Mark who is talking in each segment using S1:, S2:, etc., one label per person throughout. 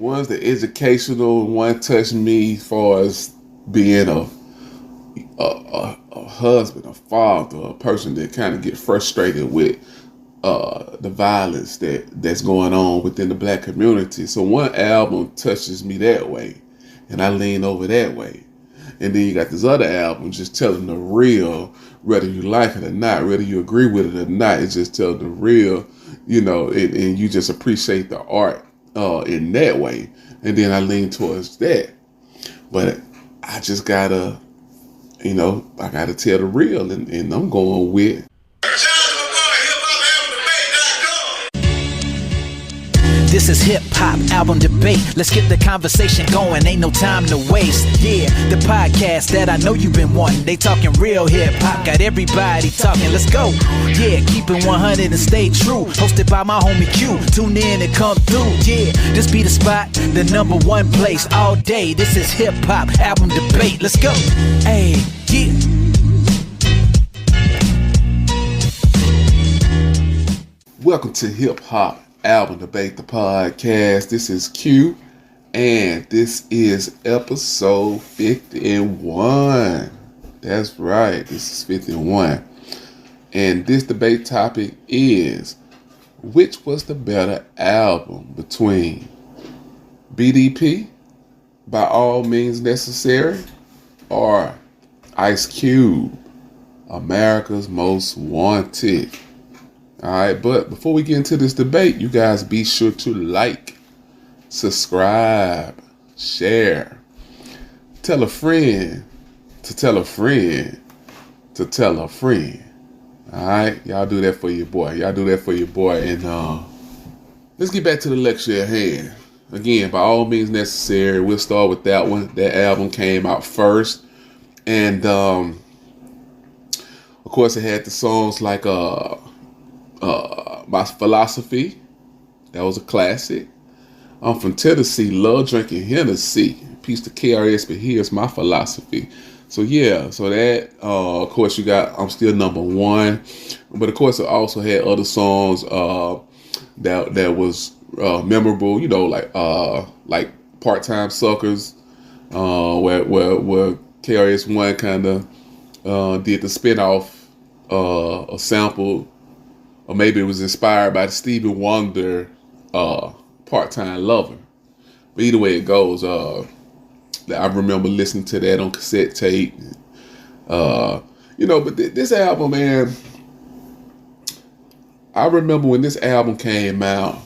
S1: One's the educational, one touched me as far as being a husband, a father, a person that kind of get frustrated with the violence that's going on within the black community. So one album touches me that way, and I lean over that way. And then you got this other album just telling the real, whether you like it or not, whether you agree with it or not. It's just telling the real, and you just appreciate the art in that way. And then I lean towards that. But I just gotta, I gotta tell the real, and I'm going with.
S2: This is hip hop album debate. Let's get the conversation going. Ain't no time to waste. Yeah, the podcast that I know you've been wanting. They talking real hip hop. Got everybody talking. Let's go. Yeah, keep it 100 and stay true. Hosted by my homie Q. Tune in and come through. Yeah, this be the spot, the number one place all day. This is hip hop album debate. Let's go. Hey, yeah.
S1: Welcome to Hip Hop Album Debate, the podcast. This is Q, and this is episode 51. That's right, this is 51. And this debate topic is, which was the better album between BDP, By All Means Necessary, or Ice Cube, America's Most Wanted? All right, but before we get into this debate, you guys be sure to like, subscribe, share, tell a friend to tell a friend to tell a friend. All right, y'all do that for your boy. And let's get back to the lecture at hand. Again, By All Means Necessary. We'll start with that one. That album came out first, and of course, it had the songs like My Philosophy. That was a classic. I'm from Tennessee, love drinking Hennessy. Peace to KRS, but here's my philosophy. So yeah, so that of course you got I'm Still Number One, but of course it also had other songs that was memorable. Like Part-Time Suckers, where KRS One kind of did the spinoff, a sample. Or maybe it was inspired by the Stevie Wonder Part-Time Lover. But either way it goes, I remember listening to that on cassette tape. But this album, man, I remember when this album came out,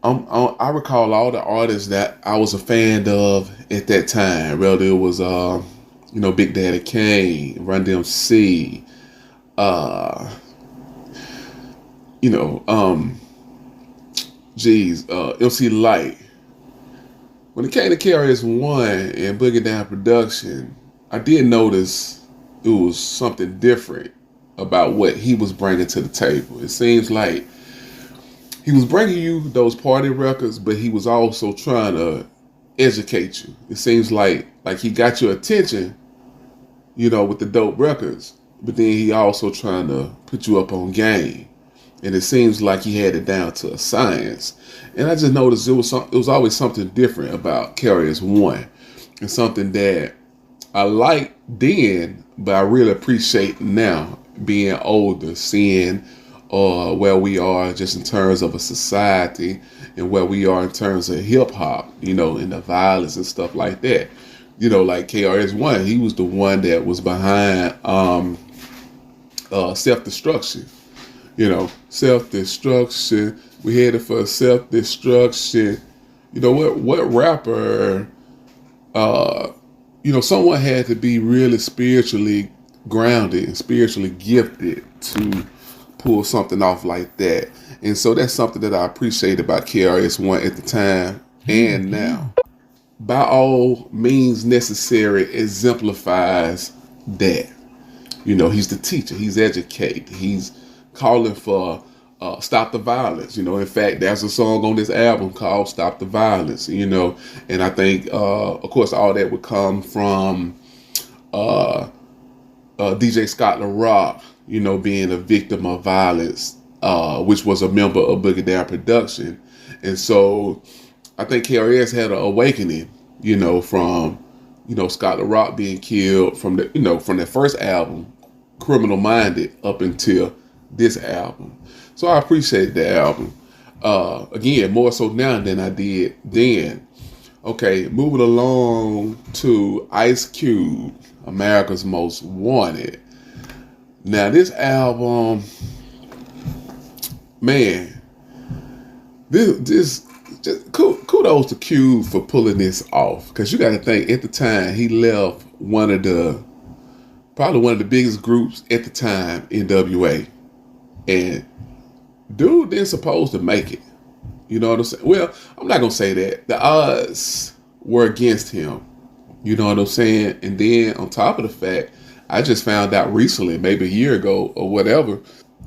S1: I recall all the artists that I was a fan of at that time. Whether it was, Big Daddy Kane, Run DMC, MC Light. When it came to KRS-One and Boogie Down production, I did notice it was something different about what he was bringing to the table. It seems like he was bringing you those party records, but he was also trying to educate you. It seems like he got your attention, with the dope records, but then he also trying to put you up on game. And it seems like he had it down to a science. And I just noticed it was always something different about KRS-One, and something that I liked then, but I really appreciate now, being older, seeing where we are just in terms of a society, and where we are in terms of hip hop, and the violence and stuff like that. Like KRS-One, he was the one that was behind self-destruction. Self-destruction. We headed for self-destruction. What rapper, someone had to be really spiritually grounded and spiritually gifted to pull something off like that. And so that's something that I appreciate about KRS-One at the time and now. By All Means Necessary exemplifies that. He's the teacher. He's educated. He's calling for stop the violence. In fact, there's a song on this album called Stop the Violence, and I think, of course, all that would come from DJ Scott LaRock, being a victim of violence, which was a member of Boogie Down production. And so I think KRS had an awakening, from, Scott LaRock being killed from from that first album, Criminal Minded, up until this album. So I appreciate the album. Again, more so now than I did then. Okay, moving along to Ice Cube, America's Most Wanted. Now this album, man, this just kudos to Cube for pulling this off. Because you got to think, at the time, he left probably one of the biggest groups at the time, NWA. And dude didn't supposed to make it. You know what I'm saying? Well, I'm not going to say that. The odds were against him. You know what I'm saying? And then on top of the fact, I just found out recently, maybe a year ago or whatever,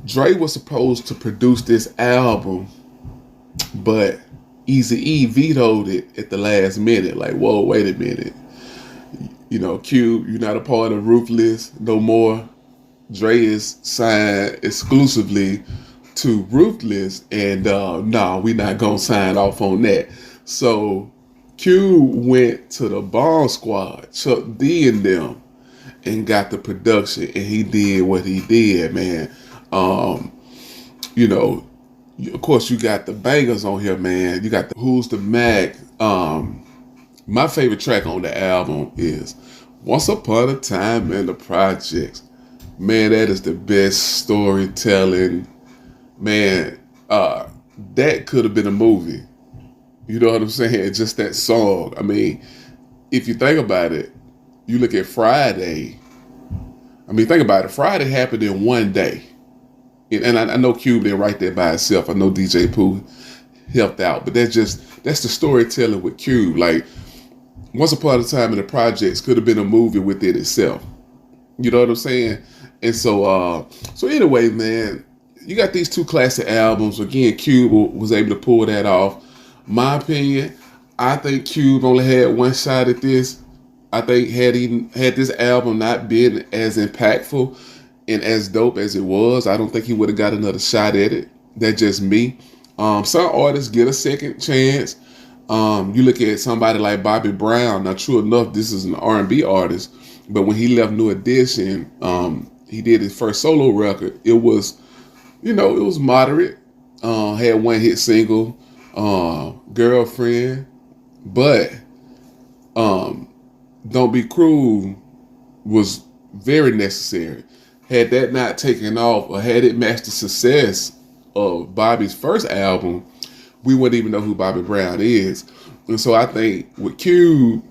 S1: Dre was supposed to produce this album, but Eazy-E vetoed it at the last minute. Like, whoa, wait a minute. Cube, you're not a part of Ruthless no more. Dre is signed exclusively to Ruthless, and we're not gonna sign off on that. So Cube went to the Bomb Squad, Chuck D and them, and got the production, and he did what he did, man. Of course, you got the bangers on here, man. You got the Who's the Mac. My favorite track on the album is Once Upon a Time in the Projects. Man, that is the best storytelling. Man, that could have been a movie. You know what I'm saying? Just that song. I mean, if you think about it, you look at Friday. I mean, think about it. Friday happened in one day. And I know Cube didn't write that by himself. I know DJ Pooh helped out. But that's the storytelling with Cube. Like, Once Upon a Time in the Projects could have been a movie within itself. You know what I'm saying? And so anyway, man, you got these two classic albums. Again, Cube was able to pull that off. My opinion, I think Cube only had one shot at this. I think had this album not been as impactful and as dope as it was, I don't think he would have got another shot at it. That's just me. Some artists get a second chance. You look at somebody like Bobby Brown. Now, true enough, this is an R&B artist, but when he left New Edition, he did his first solo record. It was, it was moderate. Had one hit single, Girlfriend, but Don't Be Cruel was very necessary. Had that not taken off, or had it matched the success of Bobby's first album, we wouldn't even know who Bobby Brown is. And so I think with Cube,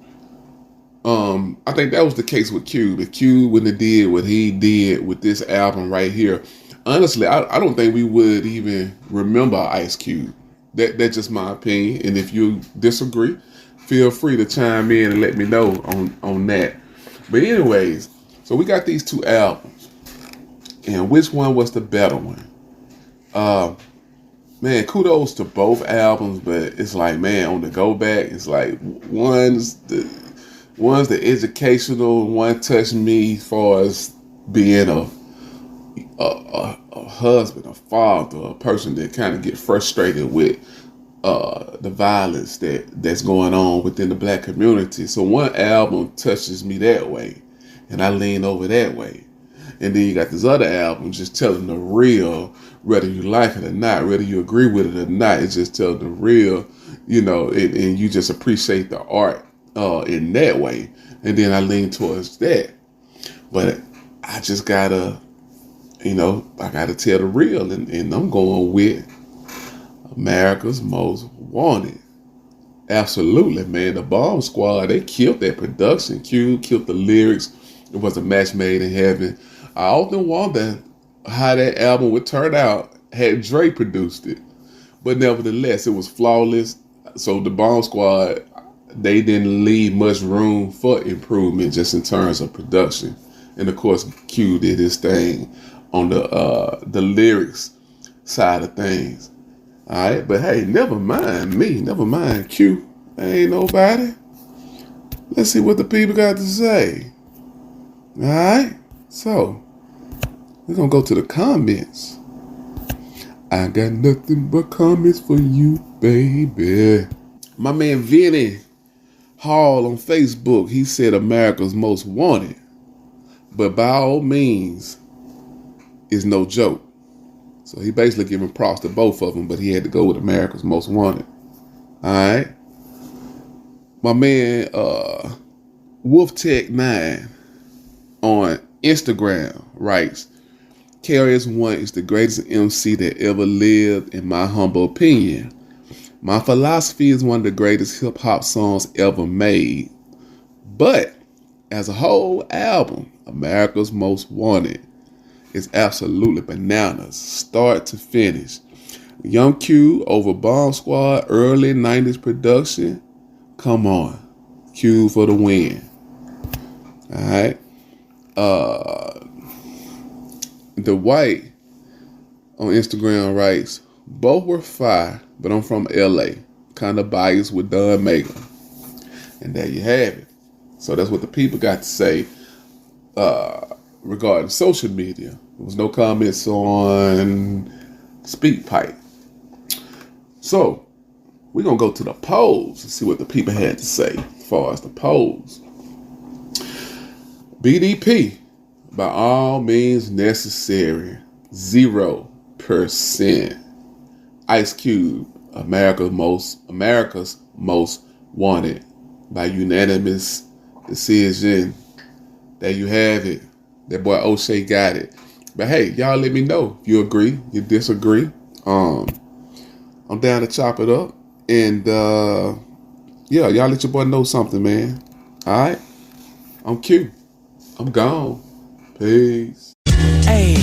S1: I think that was the case with Cube. If Cube wouldn't have did what he did with this album right here, honestly, I don't think we would even remember Ice Cube. That's just my opinion. And if you disagree, feel free to chime in and let me know on that. But anyways, so we got these two albums. And which one was the better one? Man, kudos to both albums, but it's like, man, on the go back, it's like one's the educational, one touched me as far as being a husband, a father, a person that kind of get frustrated with the violence that's going on within the black community. So one album touches me that way, and I lean over that way. And then you got this other album just telling the real, whether you like it or not, whether you agree with it or not. It's just telling the real, and you just appreciate the art in that way. And then I lean towards that. But I just gotta, I gotta tell the real, and I'm going with America's Most Wanted. Absolutely, man. The Bomb Squad, they killed that production. Cube killed the lyrics. It was a match made in heaven. I often wonder how that album would turn out had Dre produced it. But nevertheless, it was flawless. So the Bomb Squad, they didn't leave much room for improvement just in terms of production. And of course, Q did his thing on the lyrics side of things. All right, but hey, never mind me. Never mind Q. Ain't nobody. Let's see what the people got to say. All right, so we're gonna go to the comments. I got nothing but comments for you, baby. My man Vinny Hall on Facebook, he said America's Most Wanted. But by all means, is no joke. So he basically giving props to both of them, but he had to go with America's Most Wanted. Alright. My man WolfTech9 on Instagram writes, KRS-One is the greatest MC that ever lived, in my humble opinion. My Philosophy is one of the greatest hip-hop songs ever made. But as a whole album, America's Most Wanted is absolutely bananas, start to finish. Young Q over Bomb Squad, early 90s production. Come on. Q for the win. Alright. The White on Instagram writes, both were fire, but I'm from LA. Kind of biased with Don Maker. And there you have it. So that's what the people got to say regarding social media. There was no comments on SpeakPipe. So we're going to go to the polls and see what the people had to say as far as the polls. BDP, by all means necessary, 0%. Ice Cube, America's Most Wanted, by unanimous decision. There you have it. That boy O'Shea got it. But hey, y'all let me know if you agree, you disagree. I'm down to chop it up. And yeah, y'all let your boy know something, man. Alright? I'm Q. I'm gone. Peace.
S2: Hey.